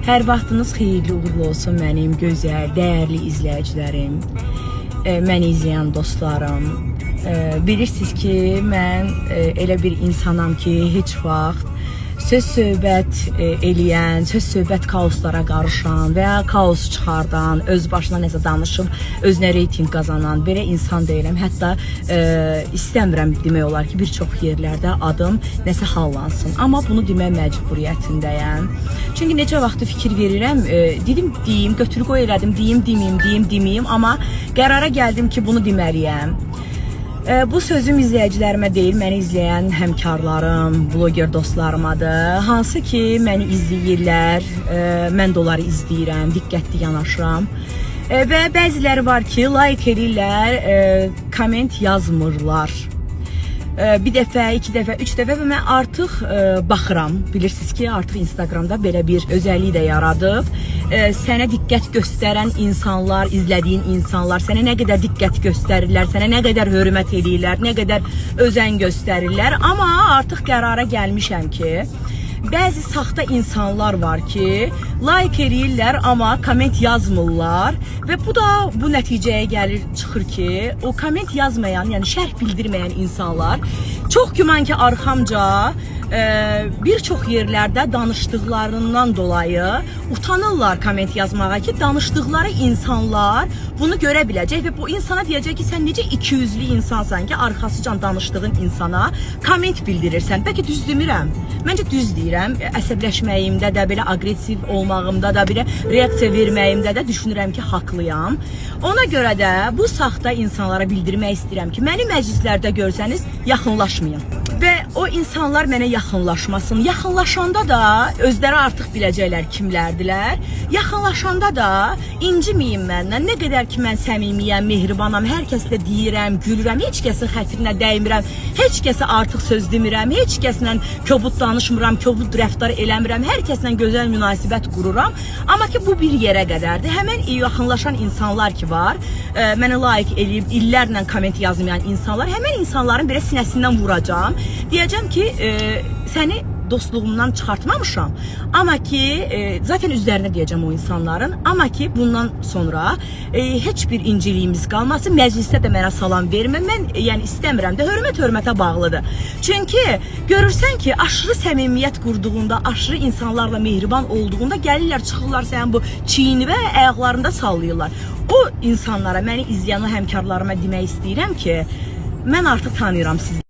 Hər vaxtınız xeyirli uğurlu olsun mənim gözəl, dəyərli izləyicilərim, məni izləyən dostlarım. Bilirsiniz ki, mən elə bir insanam ki, heç vaxt söz-söhbət eləyən, söz-söhbət kaoslara qarışan və ya kaos çıxardan, öz başına nəsə danışıb, özünə reyting qazanan belə insan deyiləm. Hətta istəmirəm demək olar ki, bir çox yerlərdə adım nəsə hallansın. Amma bunu demək məcburiyyətindəyəm. Çünki necə vaxtı fikir verirəm, dedim deyim, götür qoy elədim, deyim, deməyim, amma qərara gəldim ki, bunu deməliyəm. Bu sözüm izləyicilərimə deyil, məni izləyən həmkarlarım, bloger dostlarımadır. Hansı ki, məni izləyirlər, mən də onları izləyirəm, diqqətli yanaşıram. Və bəziləri var ki, like edirlər, komment yazmırlar. Bir dəfə, iki dəfə, üç dəfə və mən artıq baxıram. Bilirsiniz ki, artıq Instagramda belə bir özəllik də yaradıb. Sənə diqqət göstərən insanlar, izlədiyin insanlar sənə nə qədər diqqət göstərirlər, sənə nə qədər hörmət edirlər, nə qədər özen göstərirlər. Amma artıq qərara gəlmişəm ki, bəzi saxta insanlar var ki, like eləyirlər, amma komment yazmırlar və bu da bu nəticəyə çıxır ki, o komment yazmayan, yəni şərh bildirməyən insanlar çox güman ki, arxamca bir çox yerlərdə danışdıqlarından dolayı utanırlar komment yazmağa ki, danışdıqları insanlar bunu görə biləcək və bu insana deyəcək ki, sən necə ikiyüzlü insansan ki, arxasıcan danışdığın insana komment bildirirsən. Bəlkə düz demirəm. Məncə düz deyirəm. Əsəbləşməyimdə də, belə aqressiv olmağımda da, belə reaksiya verməyimdə də düşünürəm ki, haqlıyam. Ona görə də bu saxta insanlara bildirmək istəyirəm ki, məni məclislərdə görsəniz, yaxınlaşmayın. Və o insanlar mənə yaxınlaşmasın. Yaxınlaşanda da özləri artıq biləcəklər kimlərdilər. Yaxınlaşanda da inciməyin məndən. Nə qədər ki, mən səmimiyəm, mehribanam, hər kəslə deyirəm, gülürəm, heç kəsin xətrinə dəymirəm, heç kəsə artıq söz demirəm, heç kəslə kobud danışmıram, kobud rəftar eləmirəm, hər kəslə gözəl münasibət qururam. Amma ki, bu bir yerə qədərdir. Həmən yaxınlaşan insanlar ki var, mənə layiq eləyib, illərlə komment yazmayan insanlar, həmən insanların belə sinəsindən vuracağım. Deyəcəm ki, səni dostluğumdan çıxartmamışam. Amma ki, zaten üzərinə deyəcəm o insanların. Amma ki, bundan sonra heç bir inciliyimiz qalmasın. Məclisdə də mənə salam vermə. Mən yəni istəmirəm də, hörmətə bağlıdır. Çünki görürsən ki, aşırı səmimiyyət qurduğunda, aşırı insanlarla mehriban olduğunda gəlirlər, çıxırlar sənin bu çiyini və ayaqlarında sallayırlar. O insanlara, məni izləyən o həmkarlarıma demək istəyirəm ki, mən artıq tanıyıram sizi.